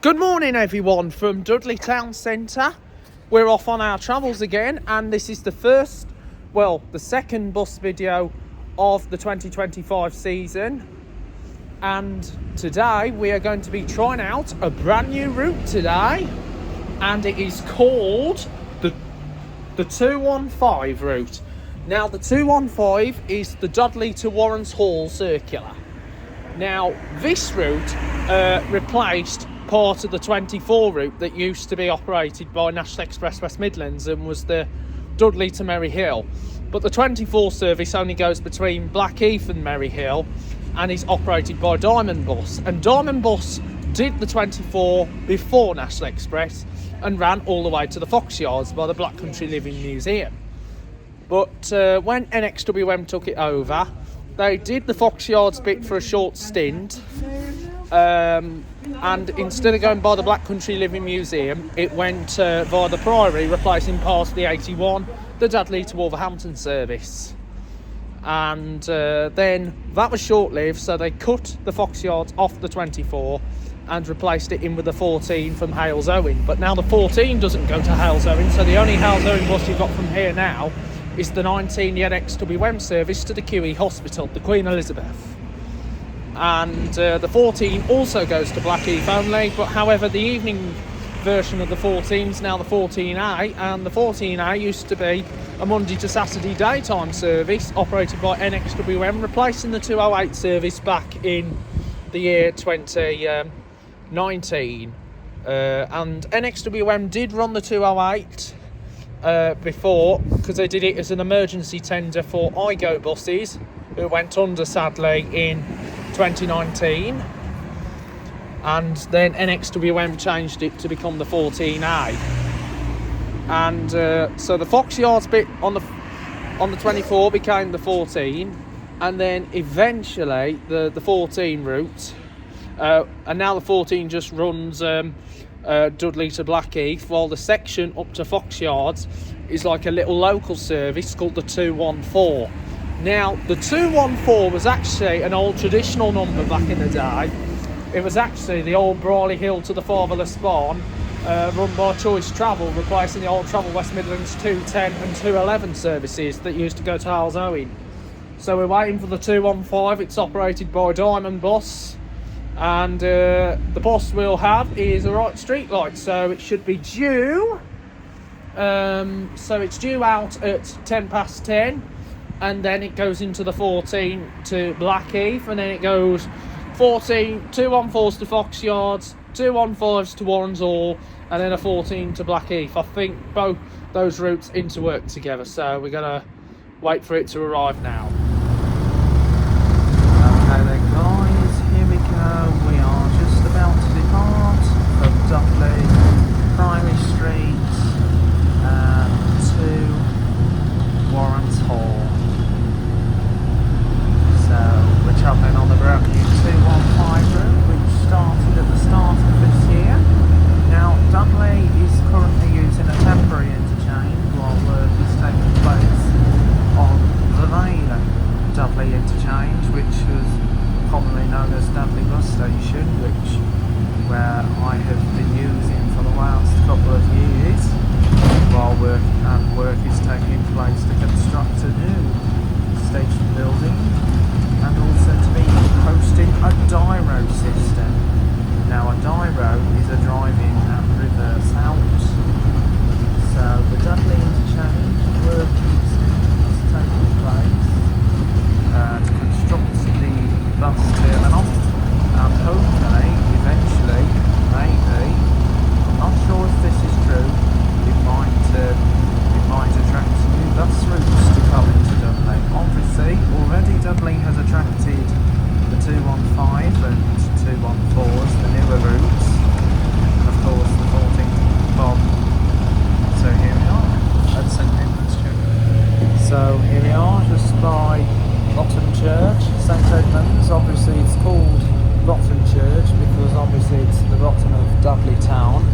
Good morning everyone from Dudley Town Centre. We're off on our travels again, and this is the second bus video of the 2025 season. And today we are going to be trying out a brand new route today, and it is called the 215 route. Now the 215 is the Dudley to Warrens Hall circular. Now this route replaced part of the 24 route that used to be operated by National Express West Midlands and was the Dudley to Merry Hill. But the 24 service only goes between Blackheath and Merry Hill and is operated by Diamond Bus. And Diamond Bus did the 24 before National Express and ran all the way to the Fox Yards by the Black Country Living Museum. But when NXWM took it over, they did the Fox Yards bit for a short stint. And instead of going by the Black Country Living Museum, it went via the Priory, replacing part of the 81, the Dudley to Wolverhampton service. And then that was short-lived, so they cut the Fox Yards off the 24 and replaced it in with the 14 from Hales Owen. But now the 14 doesn't go to Hales Owen, so the only Hales Owen bus you've got from here now is the 19 NXWM service to the QE Hospital, the Queen Elizabeth. And the 14 also goes to Blackheath only, but however the evening version of the 14 is now the 14A, and the 14A used to be a Monday to Saturday daytime service operated by NXWM, replacing the 208 service back in the year 2019. And NXWM did run the 208 before, because they did it as an emergency tender for IGO buses who went under sadly in 2019, and then NXWM changed it to become the 14A. And so the Fox Yards bit on the 24 became the 14, and then eventually the 14 route, and now the 14 just runs Dudley to Blackheath, while the section up to Fox Yards is like a little local service called the 214. Now, the 214 was actually an old traditional number back in the day. It was actually the old Brawley Hill to the Fatherless Barn, run by Choice Travel, replacing the old Travel West Midlands 210 and 211 services that used to go to Hales Owen. So we're waiting for the 215. It's operated by Diamond Bus, and the bus we'll have is a right street light, so it should be due. So it's due out at 10:10. And then it goes into the 14 to Blackheath, and then it goes 214s to Fox Yards, 215s to Warrens Hall, and then a 14 to Blackheath. I think both those routes interwork together, so we're going to wait for it to arrive now. Okay then guys, here we go. We are just about to depart from Dudley, Primary Street, to Warrens Hall. So we're travelling on the brand new 215 route, which started at the start of this year. Now Dudley is currently using a temporary interchange while work is taking place on the main Dudley interchange, which was commonly known as Dudley Bus Station, where I have been using for the last couple of years while work is taking place to construct a new station building, and also to be hosting a DIA system. Now a DIA is a drive-in and reverse out. So the Dudley interchange work is taking place to construct the bus terminal, and hopefully, eventually, maybe, I'm not sure if this is true, it might attract new bus routes to come into Dudley. Obviously, already Dudley has attracted the 215 and 214s, the newer routes, and of course the 14 Bob. So here we are at St Edmund's Church. So here we are, just by Rotten Church, St Edmund's. Obviously it's called Rotten Church because obviously it's the Rotten of Dudley Town,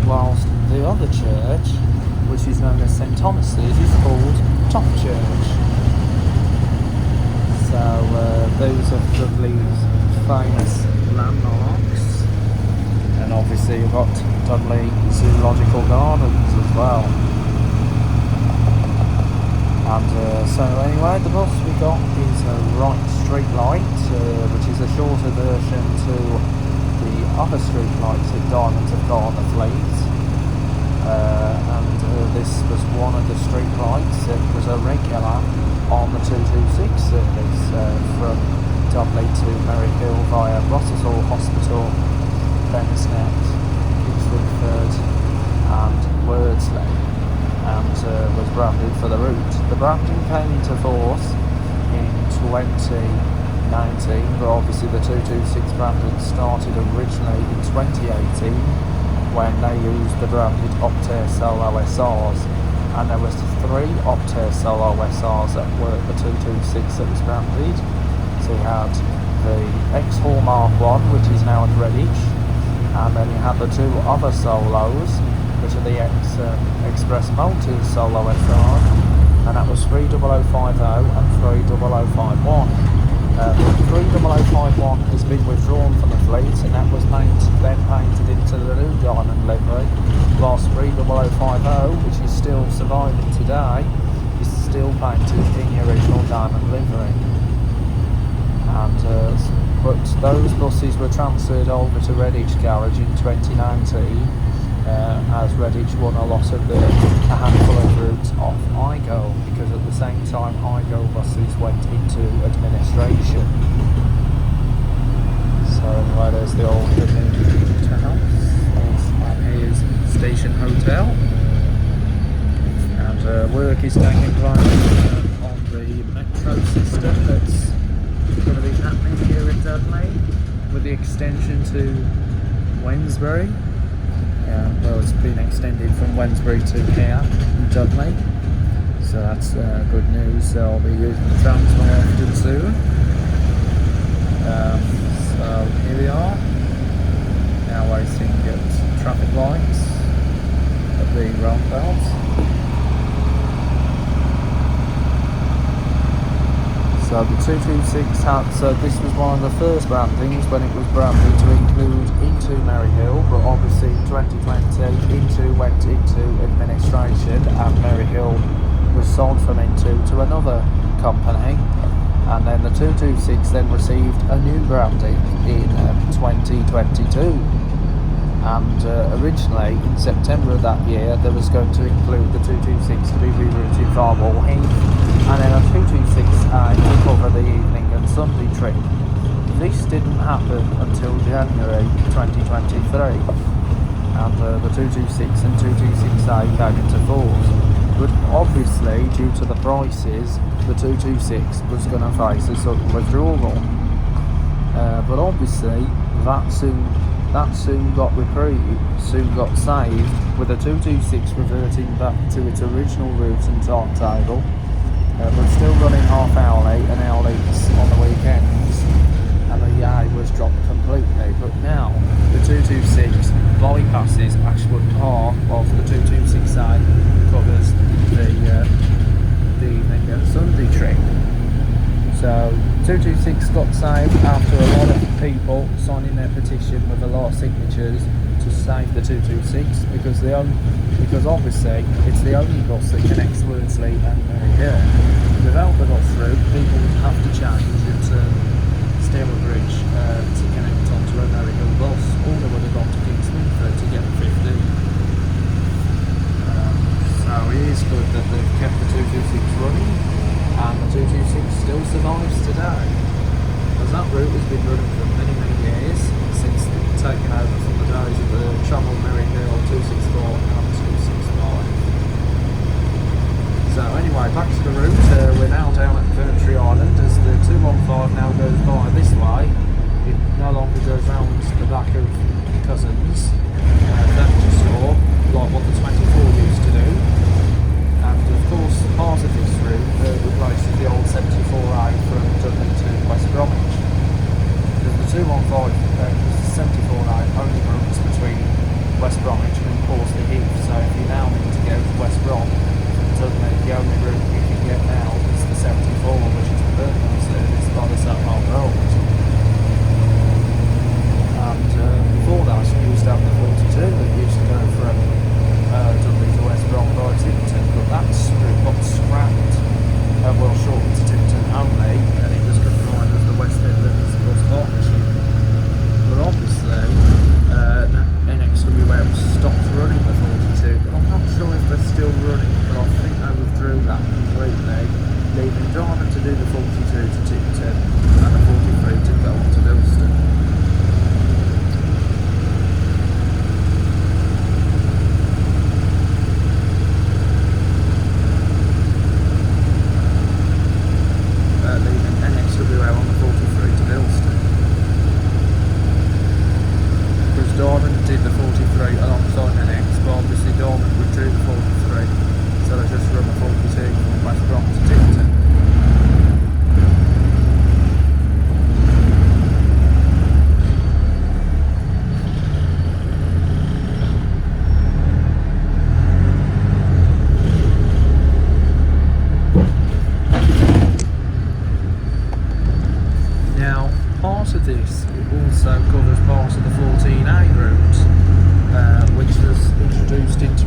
whilst the other church, which is known as St Thomas's, is called Top Church. So those are Dudley's famous landmarks. then obviously you've got Dudley Zoological Gardens as well. And so anyway, the bus we got is a right street light, which is a shorter version to the other street lights that Diamonds have got on the fleet. This was one of the street lights. It was a regular on the 226 service from Dudley to Merry Hill via Rossall Hospital, Bennesnet, Kingswoodford and Wordsley, and was branded for the route. The branding came into force in 2019, but obviously the 226 branding started originally in 2018 when they used the branded Optare Solo SRs, and there was 3 Optare Solo SRs that were the 226 that was branded. So you had the X-Hall Mark 1, which is now at Redditch, and then you had the 2 other Solos, which are the Express Motors Solo SR, and that was 30050 and 30051. The 30051 has been withdrawn from the fleet, and that was then painted into the new diamond livery, whilst 30050, which is still surviving today, is still painted in the original diamond livery. And but those buses were transferred over to Redditch Garage in 2019, as Redditch won a handful of routes off IGO, because at the same time IGO buses went into administration. So anyway, there's the old house, and here's Station Hotel, and work is taking place on the metro system that's going to be happening here in Dudley, with the extension to Wednesbury. Well, it's been extended from Wednesbury to here in Dudley, so that's good news. So I'll be using the trams more often soon. So here we are, now waiting at traffic lights at the roundabout. So the 226 so this was one of the first brandings when it was branded to include into Merry Hill, but obviously in 2020 went into administration, and Merry Hill was sold from to another company, and then the 226 then received a new branding in 2022. And originally in September of that year there was going to include the 226 to be rerouted via Wall Heath, and then a 226A to cover the evening and Sunday trip. This didn't happen until January 2023, and the 226 and 226A came into force. But obviously, due to the prices, the 226 was going to face a sudden withdrawal. But obviously, that soon got saved, with the 226 reverting back to its original route and timetable, but still running half hourly and hourlies on the weekends, and the EA was dropped completely. But now the 226 bypasses Ashwood Park, whilst the 226A covers the evening and Sunday trip. So 226 got saved after a lot of people signing their petition with a lot of signatures to save the 226, because obviously it's the only bus that connects Wordsley and Merry Hill. Without the bus route, people would have to change at Stairwell Bridge to connect onto a Merry Hill bus, or they would have gone to Kingswoodford to get the 50. So it is good that they've kept the 226 running, and the 226 still survives today, as that route has been running for many years, since taking over from the days of the Travel Merry Hill 264 and 265. So anyway, back to the route. We're now down at Country Island, as the 215 now goes by this way. It no longer goes round the back of Cousins Furniture Store like what the 24 used to do. And of course, part of this route replaces the old 74A from Dudley to West Bromwich. The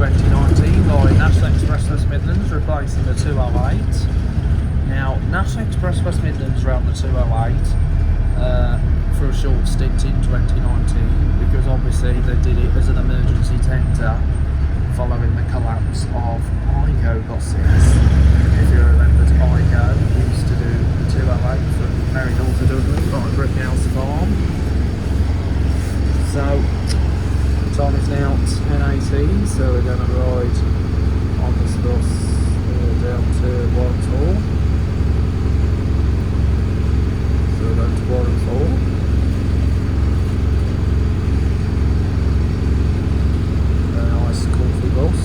2019 by National Express West Midlands, replacing the 208. Now, National Express West Midlands ran the 208 for a short stint in 2019 because obviously they did it as an emergency tender following the collapse of IGO buses. If you remember, IGO used to do the 208 from Merrydale to Dudley by Brickhouse Farm. So, time is now 10:18, so we're going to ride on this bus down to Warrensall. So we're going to Warrensall. Very nice, comfy bus.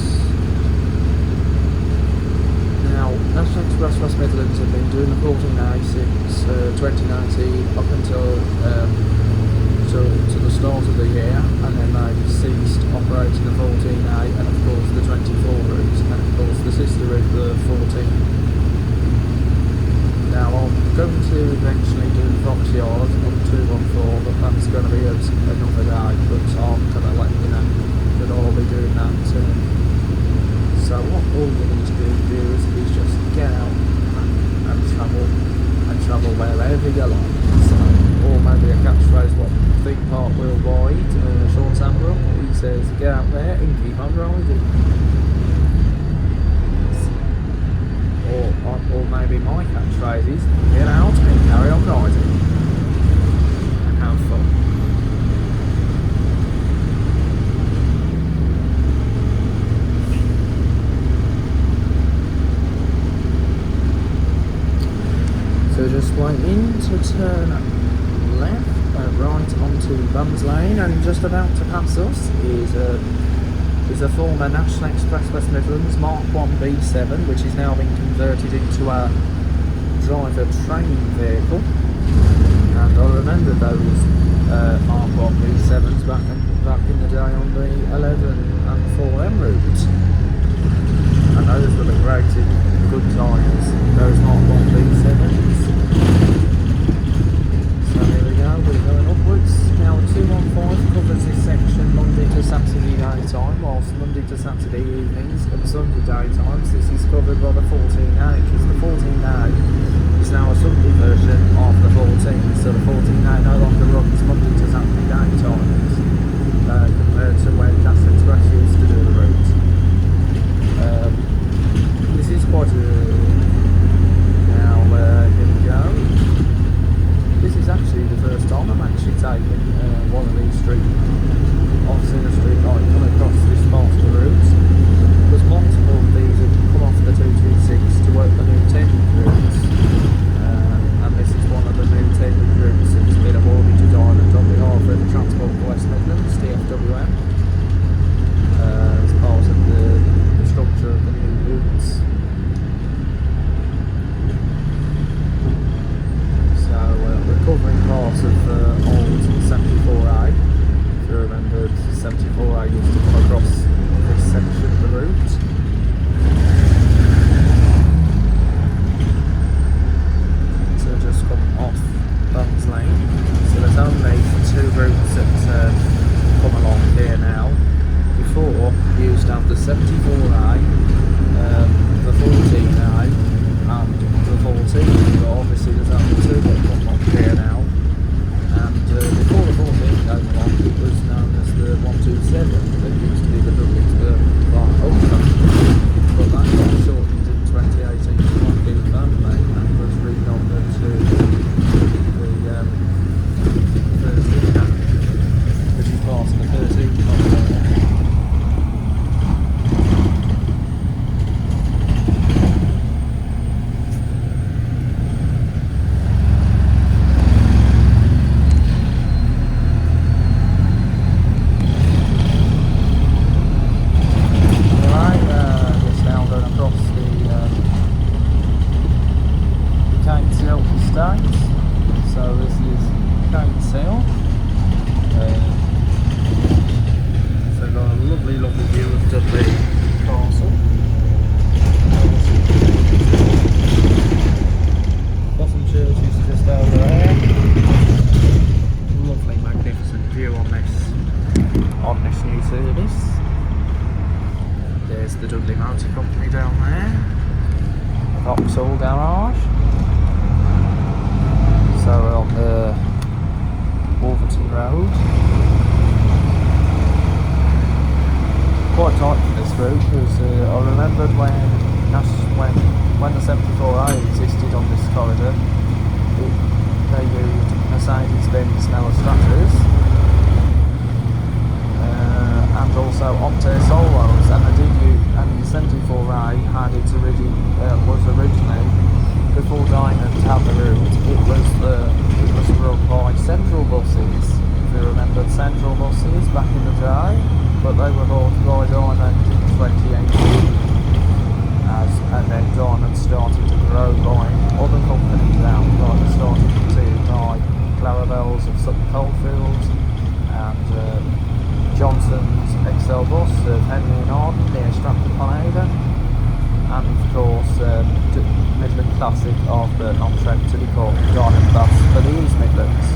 Now, National Express West Midlands have been doing the 14A since 2019 up until to the start of the year, and then they ceased operating the 14A and of course the 24 route, and of course the sister route, the 14. Now I'm going to eventually do Fox Yard on 214, but that's going to be another day, but I'm going to let you know that I'll be doing that too. So what all you need to do is just get out and travel wherever you like. So, or maybe a catchphrase, what theme park will wide, Sean Sambrook, he says get out there and keep on riding. Or maybe my catchphrase is get out and carry on riding and have fun. So just waiting to turn left, right onto Bums Lane, and just about to pass us is a former National Express West Midlands Mark 1 B7, which is now been converted into a driver training vehicle. And I remember those Mark 1 B7s back in the day on the 11 and 4M route, and those were the great good times, those Mark 1 B7s. So here we go, we're going upwards. Now 215 covers this section Monday to Saturday daytime, whilst Monday to Saturday evenings and Sunday daytimes this is covered by the 14A, because the 14A is now a Sunday version of the 14, so the 14A no longer runs Monday to Saturday daytimes compared to when National Express used to do the route. This is quite a... Now here we go. This is actually the first time I'm actually taking one of these I've seen a street light come across this part of the route, because multiple of these have come off the 226 to work the new tended routes, and this is one of the new tended routes that's been awarded to Diamond on behalf of Transport for West Midlands, DFWM, as part of the structure of the new routes. We're covering parts of old 74A. If you remember, 74A used to come across this section of the route. So just come off Bums Lane. So there's only two routes that come along here now. Before, you used to have the 74A, the 14A, and the 14, but obviously there's only two that come up here now. And before the 14 came along, it was known as the 127 that used to be the Dudley to Ultra, but that got shortened in 2018 to 1 family and was renumbered to the 13 app, which is part of the 13 family. there's the Dudley Motor Company down there. Vauxhall Garage. So we're on the Wolverton Road. Quite tight for this route because I remembered when the 74A existed on this corridor, they used Mercedes-Benz Nella Stratas and also Optare Solos, and the 74A was originally, before Diamond had the route, it was run by Central buses, if you remember Central buses back in the day, but they were bought by Diamond in 2018, and then Diamond started to grow by other companies out, like they started to buy Clarabells of Sutton Coldfield and Johnson's XL Bus of Henley and Arden near Stratford-upon-Avon, and of course Midland Classic of Burton-on-Trent to be called Diamond Bus for the East Midlands.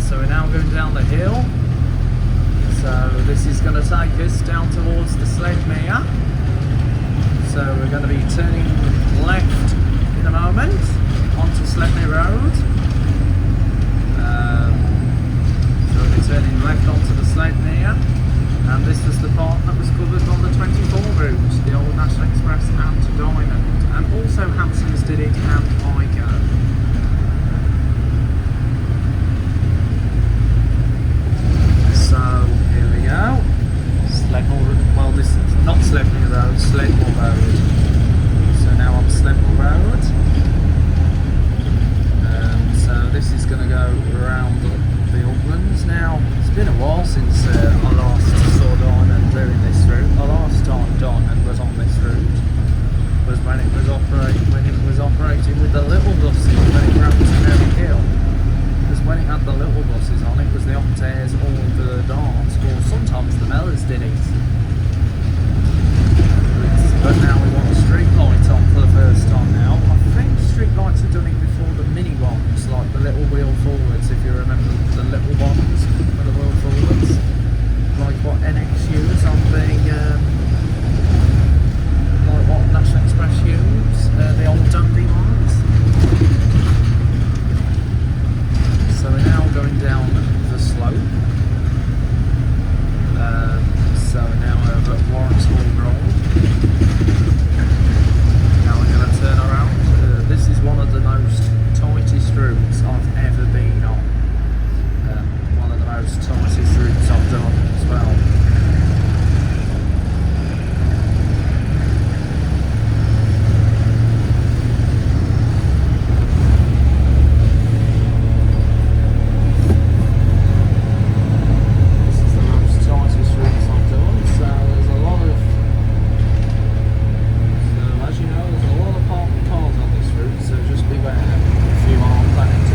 So we're now going down the hill. So this is going to take us down towards the Sledmere. So we're going to be turning left in a moment onto Sledmere Road. So we'll be turning left onto the Sledmere. And this was the part that was covered on the 24 route, the old National Express and Diamond. And also Hanson's did it and IGO. So here we go. Sledmore, well this is not Sledmere Road, Sledmore Road. So now on Sledmore Road. So this is going to go around the uplands. Now it's been a while since I last saw Diamond doing this route. The last time Diamond was on this route was when it was operating with the little buses when it ran to Merry Hill. Because when it had the little buses on, it was the Optares or the Darts, or sometimes the Mellors did it. But now we want a street light on for the first time now. I think street lights have done it before the mini ones, like the little wheel forwards, if you remember the little ones with the wheel forwards. Like what NX use on the, like what National Express use, the old Dundee ones. So we're now going down the slope. So we're now over at Warren's Hall Road. Now we're going to turn around. This is one of the most tightest routes I've ever been on. One of the most tightest routes I've done as well. If you are planning to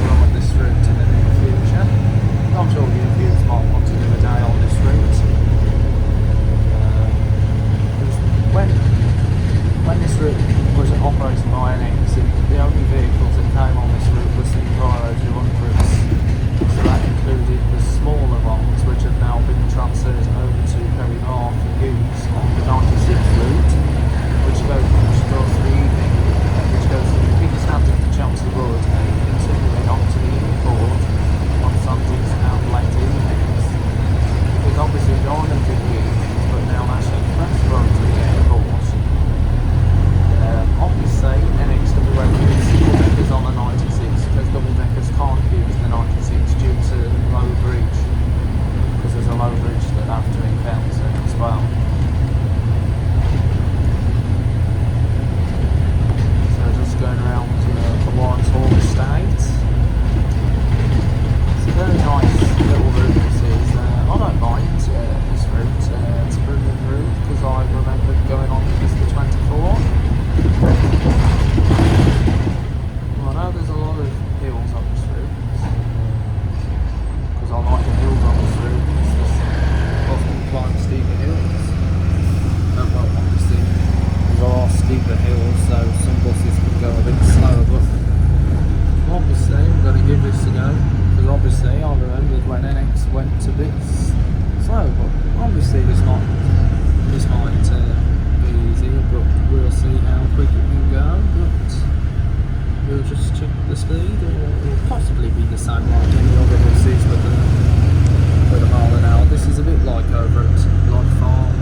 We'll just check the speed, or it will possibly be the same like any other buses with a mile an hour. This is a bit like over at Lod Farm.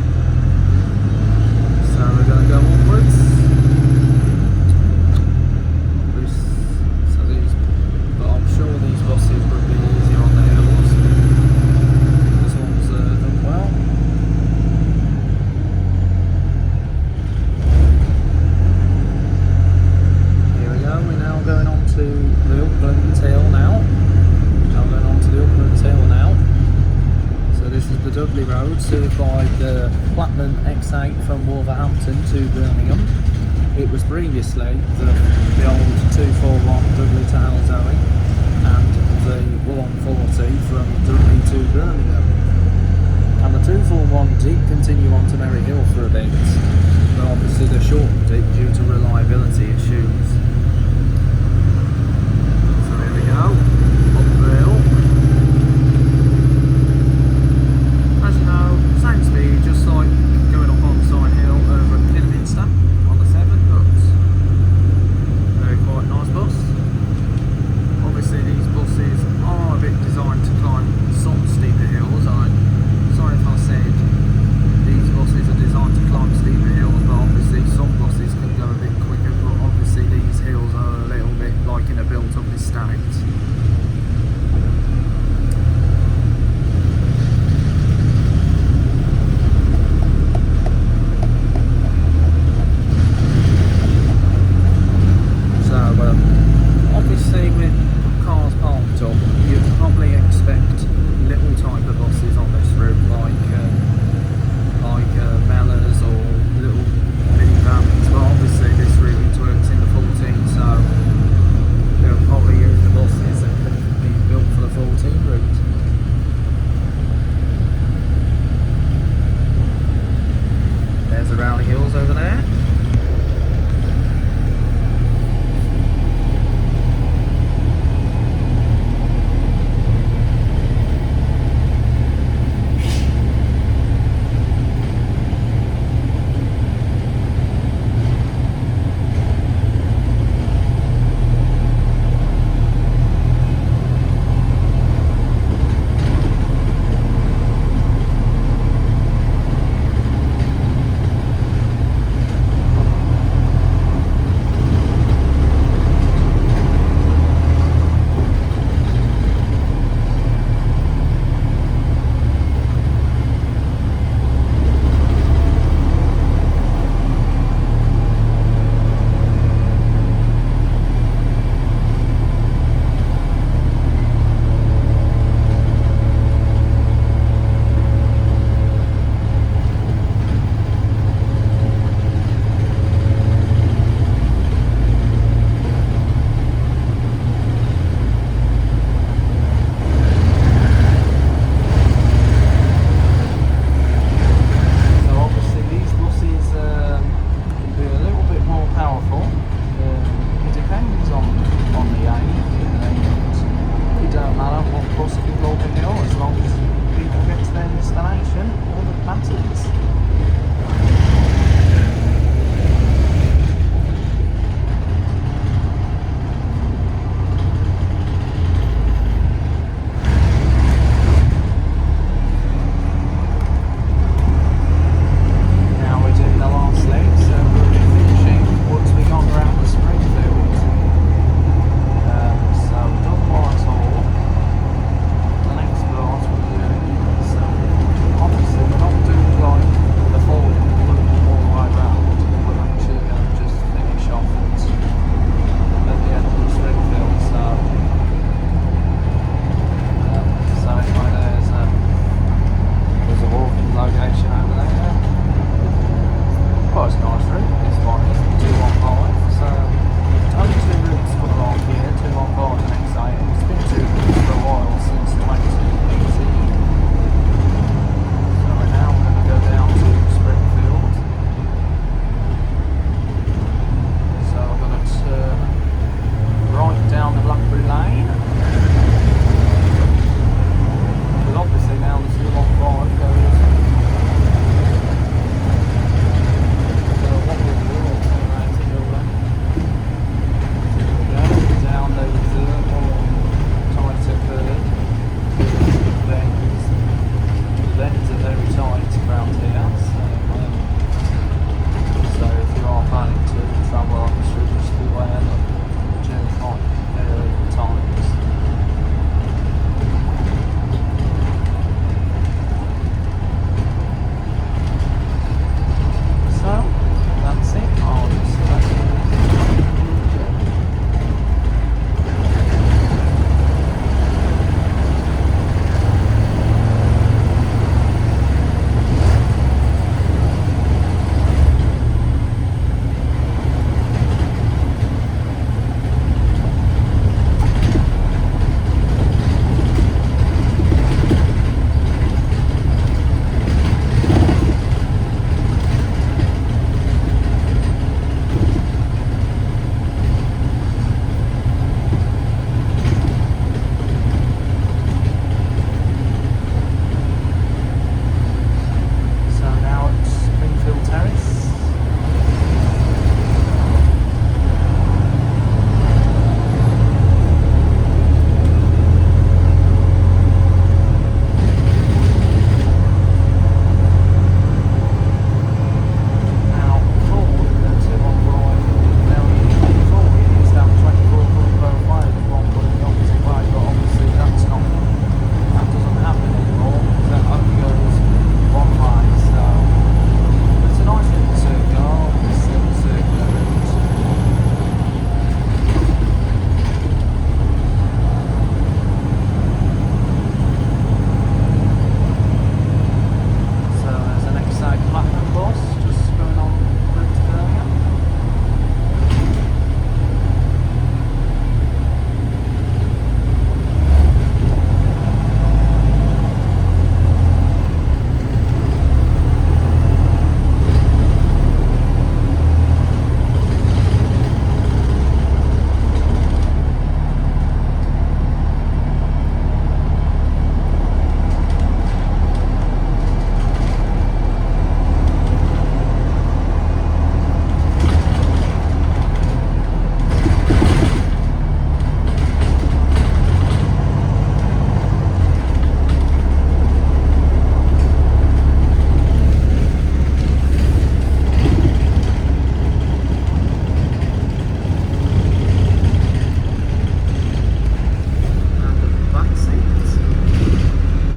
So we're going to go onwards. But I'm sure these buses would be easier on the hills. This one's done well. Here we go, we're now going on to the Uplands Hill now. So this is the Dudley Road, served by the Platinum X8 from Wolverhampton to Birmingham. It was previously the old 241 Dudley to Halzoe and the 140 from Dudley to Birmingham. And the 241 did continue on to Merry Hill for a bit, but obviously they shortened it due to reliability issues. So here we go, up the hill. As you know, same speed, just like going up on Side Hill over at Kidderminster on the 7, but very quite nice bus. Obviously these buses are a bit designed to climb some steeper hills. Sorry if I said these buses are designed to climb steeper hills, but obviously some buses can go a bit quicker, but obviously these hills are a little bit like in a built up estate.